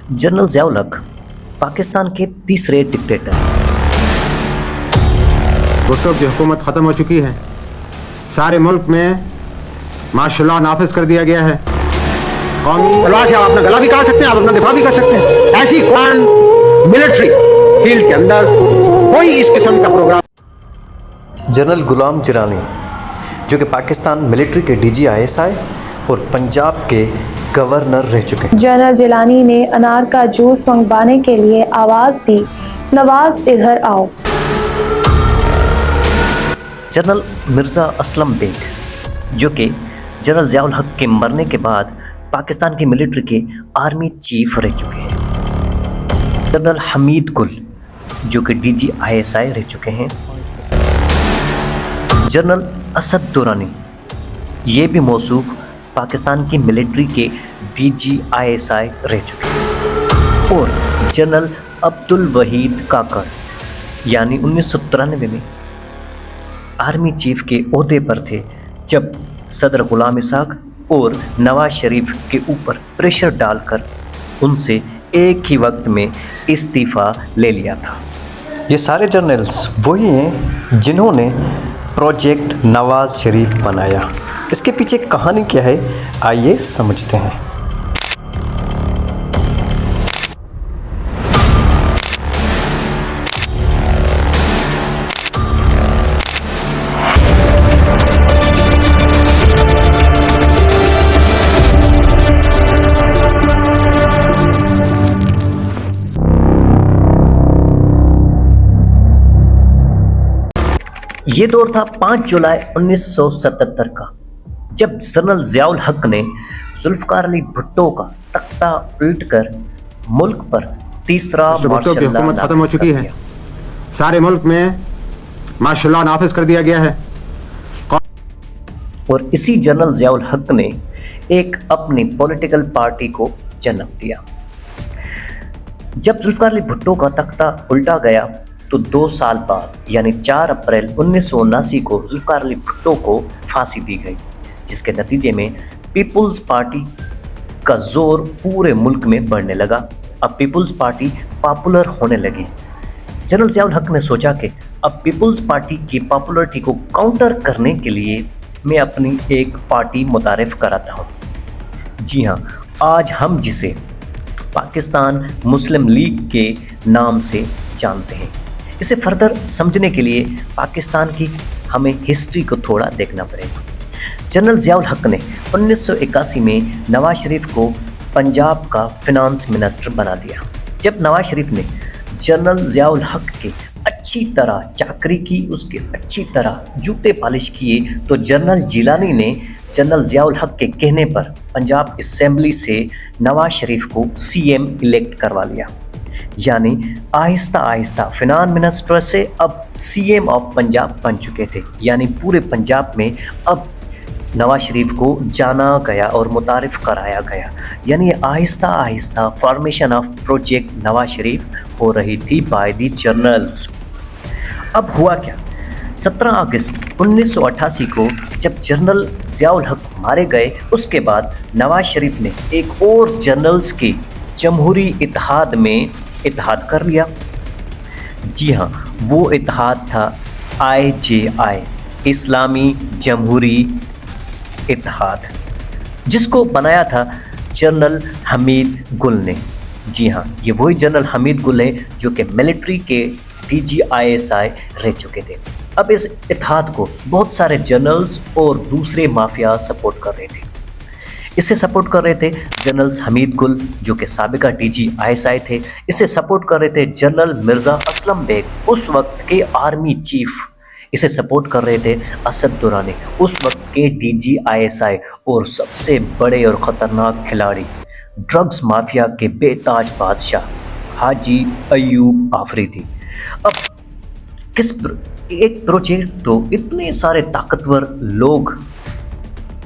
General Ziaul हक पाकिस्तान के तीसरे डिक्टेटर। भुट्टो की हुकूमत ख़त्म हो चुकी है। सारे मुल्क में मार्शल नाफिज कर दिया गया है। कौमी तलवार से आप अपना गला भी काट सकते हैं, आप अपना दिफा भी कर सकते हैं। ऐसी कौन मिलिट्री फील्ड के अंदर कोई इस किस्म का प्रोग्राम। जनरल गुलाम जिलानी जो कि पाकिस्तान मिलिट्री के DGISI और पंजाब के गवर्नर रह चुके हैं। जनरल जिलानी ने अनार का जूस मंगवाने के लिए आवाज़ दी, नवाज इधर आओ। जनरल मिर्ज़ा असलम बेग जो कि जनरल ज़ियाउल हक के मरने के बाद पाकिस्तान की मिलिट्री के आर्मी चीफ रह चुके हैं। जनरल हमीद गुल जो कि DGISI रह चुके हैं। जनरल असद दुरानी ये भी मौसूफ पाकिस्तान की मिलिट्री के DGISI रह चुके हैं। और जनरल अब्दुल वहीद काकर यानी 1993 में आर्मी चीफ के ओहदे पर थे जब सदर गुलाम इसाक और नवाज शरीफ के ऊपर प्रेशर डालकर उनसे एक ही वक्त में इस्तीफ़ा ले लिया था। ये सारे जनरल्स वही हैं जिन्होंने प्रोजेक्ट नवाज शरीफ बनाया। इसके पीछे कहानी क्या है, आइए समझते हैं। ये दौर था 5 जुलाई 1977 का, जब जनरल ज़ियाउल हक ने जुल्फ़िकार अली भुट्टो का तख्ता उलटकर मुल्क पर तीसरा भुट्टो की हुकूमत खत्म हो चुकी है। सारे मुल्क में मार्शल नाफिज कर दिया गया है। और इसी जनरल ज़ियाउल हक ने एक अपनी पॉलिटिकल पार्टी को जन्म दिया। जब जुल्फ़िकार अली भुट्टो का तख्ता उल्टा गया तो 2 साल बाद यानी 4 अप्रैल 1979 को जुल्फ़िकार अली भुट्टो को फांसी दी गई, जिसके नतीजे में पीपुल्स पार्टी का जोर पूरे मुल्क में बढ़ने लगा। अब पीपुल्स पार्टी पॉपुलर होने लगी। जनरल ज़ियाउल हक ने सोचा कि अब पीपुल्स पार्टी की पॉपुलरिटी को काउंटर करने के लिए मैं अपनी एक पार्टी मुतारिफ कराता हूँ। जी हाँ, आज हम जिसे पाकिस्तान मुस्लिम लीग के नाम से जानते हैं। इसे फर्दर समझने के लिए पाकिस्तान की हमें हिस्ट्री को थोड़ा देखना पड़ेगा। जनरल ज़ियाउल हक ने 1981 में नवाज शरीफ को पंजाब का फिनांस मिनिस्टर बना दिया। जब नवाज शरीफ ने जनरल ज़ियाउल हक की अच्छी तरह चाकरी की, उसके अच्छी तरह जूते पॉलिश किए, तो जनरल जिलानी ने जनरल ज़ियाउल हक के कहने पर पंजाब असेंबली से नवाज शरीफ को CM इलेक्ट करवा लिया। यानी आहिस्ता आहिस्ता फिनांस मिनिस्टर से अब CM ऑफ पंजाब बन चुके थे। यानी पूरे पंजाब में अब नवाज शरीफ को जाना गया और मुतारिफ कराया गया। यानी Aahista Aahista formation of project Nawaz Sharif हो रही थी बाय दी जनरल्स। अब हुआ क्या, 17 अगस्त 1988 को जब जनरल ज़ियाउल हक मारे गए, उसके बाद नवाज शरीफ ने एक और जनरल्स की जमहूरी इत्तेहाद में इत्तेहाद कर लिया। जी हाँ, वो इत्तेहाद था IJI, इस्लामी जमहूरी इत्तेहाद, जिसको बनाया था जनरल हमीद गुल ने। जी हाँ, ये वही जनरल हमीद गुल है जो कि मिलिट्री के DGISI रह चुके थे। अब इस इत्तेहाद को बहुत सारे जनरल्स और दूसरे माफिया सपोर्ट कर रहे थे। इसे सपोर्ट कर रहे थे जनरल हमीद गुल जो कि साबिका DGISI थे। इसे सपोर्ट कर रहे थे जनरल मिर्ज़ा असलम बेग, उस वक्त के आर्मी चीफ। इसे सपोर्ट कर रहे थे असद दुरानी, उस वक्त के DGISI और सबसे बड़े और ख़तरनाक खिलाड़ी, ड्रग्स माफिया के बेताज बादशाह हाजी अयूब आफरीदी। अब एक प्रोजेक्ट तो इतने सारे ताकतवर लोग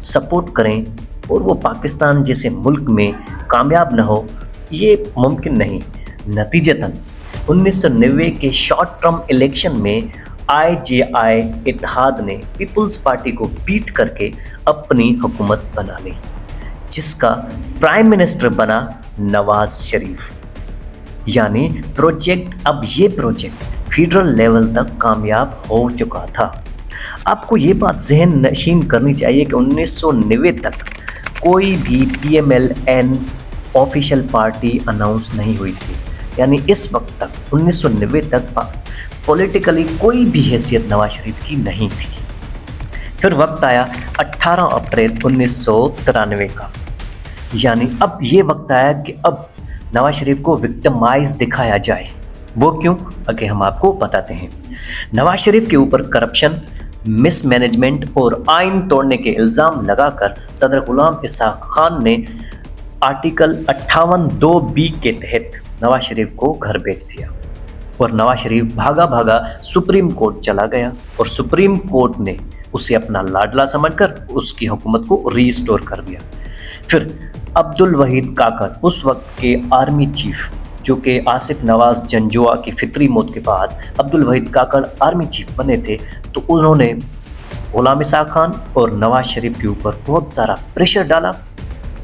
सपोर्ट करें और वो पाकिस्तान जैसे मुल्क में कामयाब न हो, ये मुमकिन नहीं। नतीजतन 1990 के शॉर्ट टर्म इलेक्शन में IJI इत्तेहाद ने पीपुल्स पार्टी को बीट करके अपनी हुकूमत बना ली। जिसका प्राइम मिनिस्टर बना नवाज शरीफ। यानी ये प्रोजेक्ट फेडरल लेवल तक कामयाब हो चुका था। आपको ये बात जहन नशीन करनी चाहिए कि 1990 तक कोई भी PMLN ऑफिशियल पार्टी अनाउंस नहीं हुई थी। यानी इस वक्त तक 1990 तक पॉलिटिकली कोई भी हैसियत नवाज शरीफ की नहीं थी। फिर वक्त आया 18 अप्रैल 1993 का, यानी अब ये वक्त आया कि अब नवाज शरीफ को विक्टिमाइज दिखाया जाए। वो क्यों, आगे हम आपको बताते हैं। नवाज शरीफ के ऊपर करप्शन, मिसमैनेजमेंट और आइन तोड़ने के इल्ज़ाम लगाकर सदर गुलाम इसहाक खान ने आर्टिकल 58(2)B के तहत नवाज शरीफ को घर भेज दिया और नवाज शरीफ भागा भागा सुप्रीम कोर्ट चला गया और सुप्रीम कोर्ट ने उसे अपना लाडला समझकर उसकी हुकूमत को रीस्टोर कर दिया। फिर अब्दुल वहीद काकड़, उस वक्त के आर्मी चीफ, जो कि आसिफ नवाज जंजुआ की फितरी मौत के बाद अब्दुल वहीद काकड़ आर्मी चीफ बने थे, तो उन्होंने गुलाम इसहाक खान और नवाज शरीफ के ऊपर बहुत सारा प्रेशर डाला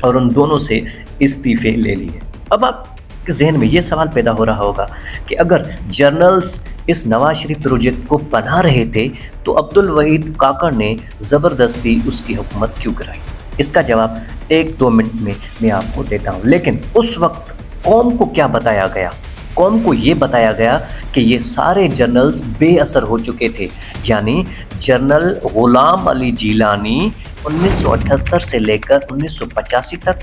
और उन दोनों से इस्तीफे ले लिए। अब आपके जहन में ये सवाल पैदा हो रहा होगा कि अगर जर्नल्स इस नवाज शरीफ प्रोजेक्ट को बना रहे थे तो अब्दुल वहीद काकड़ ने ज़बरदस्ती उसकी हुकूमत क्यों कराई? इसका जवाब 1-2 मिनट में मैं आपको देता हूँ। लेकिन उस वक्त कौम को क्या बताया गया? कौम को ये बताया गया कि ये सारे जर्नल्स बेअसर हो चुके थे। यानी जनरल गुलाम अली जिलानी 1978 से लेकर 1985 तक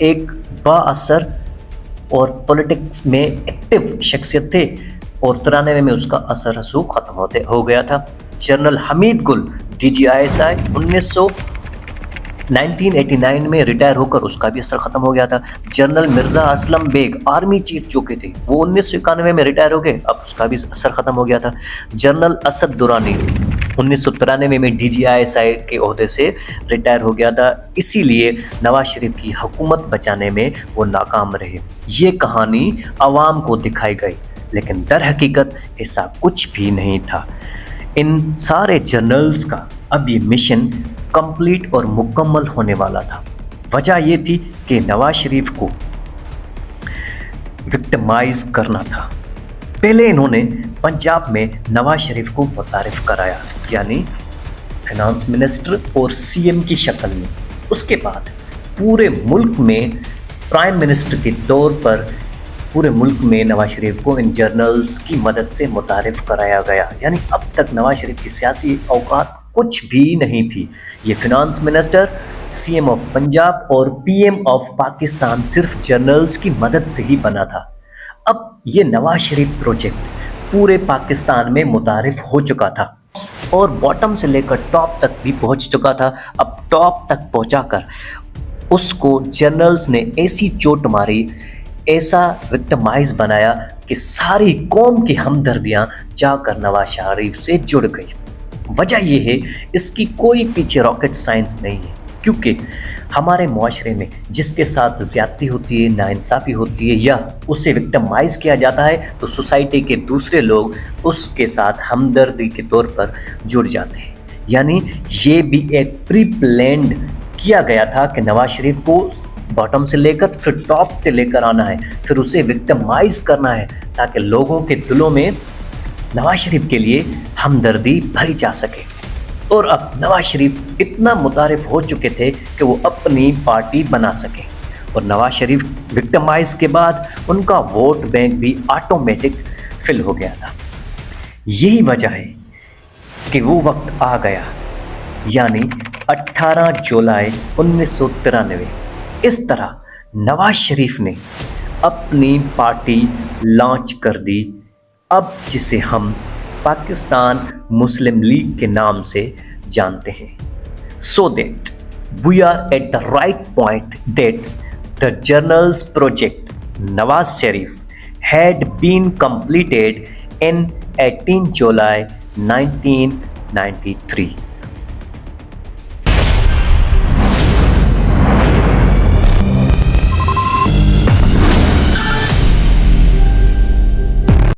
एक बाअसर और पॉलिटिक्स में एक्टिव शख्सियत थे और 93 में उसका असर रसूख ख़त्म हो गया था। जनरल हमीद गुल DGISI 1989 में रिटायर होकर उसका भी असर ख़त्म हो गया था। General Mirza Aslam Beg army chief जो के थे वो 1991 में रिटायर हो गए, अब उसका भी असर ख़त्म हो गया था। जनरल असद दुरानी 1993 में DGISI के ओहदे से रिटायर हो गया था। इसीलिए नवाज शरीफ की हुकूमत बचाने में वो नाकाम रहे। ये कहानी आवाम को दिखाई गई, लेकिन दर हकीकत ऐसा कुछ भी नहीं था। इन सारे जर्नल्स का अब ये मिशन कंप्लीट और मुकम्मल होने वाला था। वजह ये थी कि नवाज शरीफ को विक्टिमाइज करना था। पहले इन्होंने पंजाब में नवाज शरीफ को मुतारिफ कराया, यानी फिनांस मिनिस्टर और CM की शक्ल में। उसके बाद पूरे मुल्क में प्राइम मिनिस्टर के तौर पर पूरे मुल्क में नवाज शरीफ को इन जर्नल्स की मदद से मुतारिफ कराया गया। यानी अब तक नवाज शरीफ की सियासी औकात कुछ भी नहीं थी। ये finance minister, CM of Punjab और PM ऑफ पाकिस्तान सिर्फ जर्नल्स की मदद से ही बना था। अब ये नवाज शरीफ प्रोजेक्ट पूरे पाकिस्तान में मुतारिफ हो चुका था और बॉटम से लेकर टॉप तक भी पहुंच चुका था। अब टॉप तक पहुंचाकर उसको जर्नल्स ने ऐसी चोट मारी, ऐसा विक्टिमाइज बनाया कि सारी कौम की हमदर्दियां जाकर नवाज शरीफ से जुड़ गई। वजह यह है, इसकी कोई पीछे रॉकेट साइंस नहीं है, क्योंकि हमारे मुआशरे में जिसके साथ ज़्यादती होती है, नाइंसाफ़ी होती है या उसे विक्टिमाइज किया जाता है, तो सोसाइटी के दूसरे लोग उसके साथ हमदर्दी के तौर पर जुड़ जाते हैं। यानी ये भी एक प्री प्लान्ड किया गया था कि नवाज शरीफ को बॉटम से लेकर फिर टॉप पे लेकर आना है, फिर उसे विक्टिमाइज करना है, ताकि लोगों के दिलों में नवाज शरीफ के लिए हमदर्दी भरी जा सके। और अब नवाज शरीफ इतना मुतारिफ हो चुके थे कि वो अपनी पार्टी बना सके, और नवाज शरीफ विक्टिमाइज के बाद उनका वोट बैंक भी ऑटोमेटिक फिल हो गया था। यही वजह है कि वो वक्त आ गया, यानी 18 जुलाई 1993। इस तरह नवाज शरीफ ने अपनी पार्टी लॉन्च कर दी, अब जिसे हम पाकिस्तान मुस्लिम लीग के नाम से जानते हैं। So that we are at the right point that the journals project Nawaz Sharif had been completed in 18 July 1993.